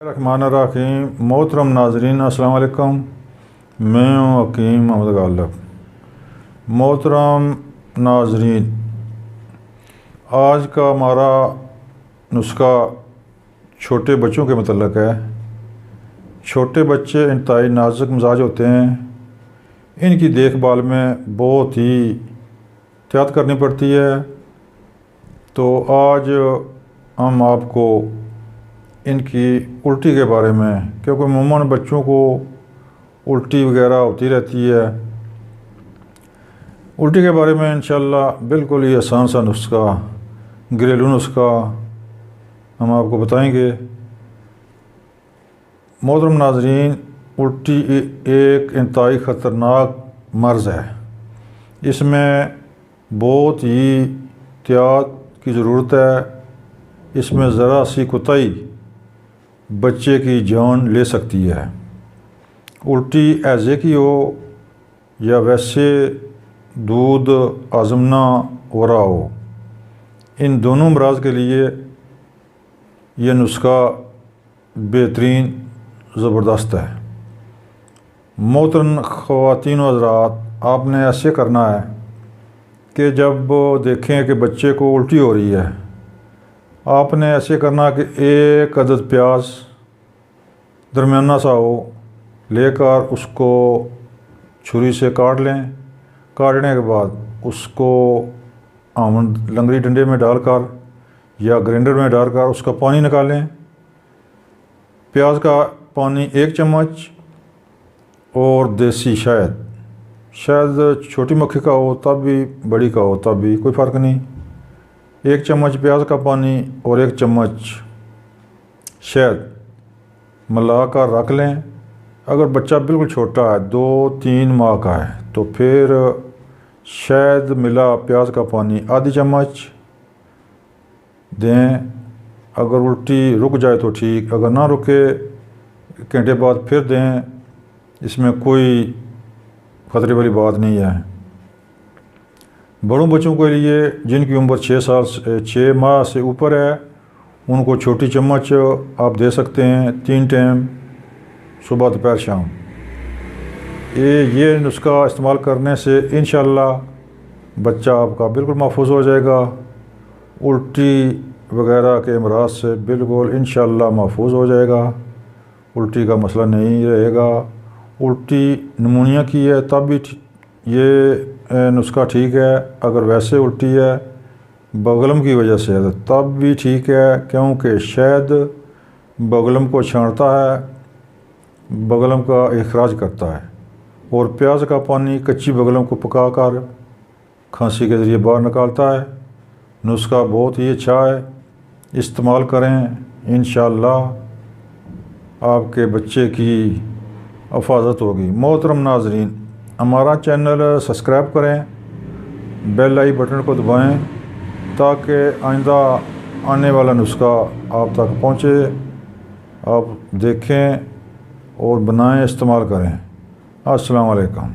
रहमानिर्रहीम। मोहतरम नाजरीन अस्सलाम वालेकुम। मैं हूँ हकीम अहमद गालिब। मोहतरम नाजरीन, आज का हमारा नुस्खा छोटे बच्चों के मतलब है। छोटे बच्चे इंतहाई नाजुक मिजाज होते हैं, इनकी देखभाल में बहुत ही एहतियात करनी पड़ती है। तो आज हम आपको इनकी उल्टी के बारे में, क्योंकि अमूमन बच्चों को उल्टी वगैरह होती रहती है, उल्टी के बारे में इंशाल्लाह बिल्कुल ही आसान सा नुस्खा, घरेलू नुस्खा हम आपको बताएंगे। मोहतरम नाजरीन, उल्टी एक इंतहाई ख़तरनाक मर्ज़ है। इसमें बहुत ही एहतियात की ज़रूरत है। इसमें ज़रा सी कोताही बच्चे की जान ले सकती है। उल्टी ऐसे की हो या वैसे दूध आज़मना हो रहा हो, इन दोनों अमराज के लिए यह नुस्खा बेहतरीन ज़बरदस्त है। मोहतरम ख़वातीन व हज़रात, आपने ऐसे करना है कि जब देखें कि बच्चे को उल्टी हो रही है, आपने ऐसे करना कि एक अदद प्याज दरमियाना सा हो लेकर उसको छुरी से काट लें। काटने के बाद उसको आमंड लंगड़ी डंडे में डालकर या ग्राइंडर में डालकर उसका पानी निकालें। प्याज का पानी 1 चम्मच और देसी शायद छोटी मक्खी का हो तब भी, बड़ी का हो तब भी, कोई फ़र्क नहीं। 1 चम्मच प्याज का पानी और 1 चम्मच शहद मिलाकर रख लें। अगर बच्चा बिल्कुल छोटा है, 2-3 माह का है, तो फिर शहद मिला प्याज का पानी आधी चम्मच दें। अगर उल्टी रुक जाए तो ठीक, अगर ना रुके घंटे बाद फिर दें। इसमें कोई ख़तरे वाली बात नहीं है। बड़ों बच्चों के लिए जिनकी उम्र 6 माह से ऊपर है, उनको छोटी चम्मच आप दे सकते हैं 3 टाइम, सुबह दोपहर शाम। ये नुस्खा इस्तेमाल करने से इंशाअल्लाह बच्चा आपका बिल्कुल महफूज हो जाएगा। उल्टी वगैरह के अमराज से बिल्कुल इंशाअल्लाह महफूज हो जाएगा। उल्टी का मसला नहीं रहेगा। उल्टी निमोनिया की है तब भी ये नुस्खा ठीक है। अगर वैसे उल्टी है बगलम की वजह से है तब भी ठीक है, क्योंकि शहद बगलम को छांटता है, बगलम का इखराज करता है। और प्याज का पानी कच्ची बगलम को पकाकर खांसी के ज़रिए बाहर निकालता है। नुस्खा बहुत ही अच्छा है, इस्तेमाल करें। इंशाअल्लाह आपके बच्चे की हिफाजत होगी। मोहतरम नाजरीन, हमारा चैनल सब्सक्राइब करें, बेल आई बटन को दबाएं ताकि आइंदा आने वाला नुस्खा आप तक पहुँचे, आप देखें और बनाएं, इस्तेमाल करें। अस्सलाम वालेकुम।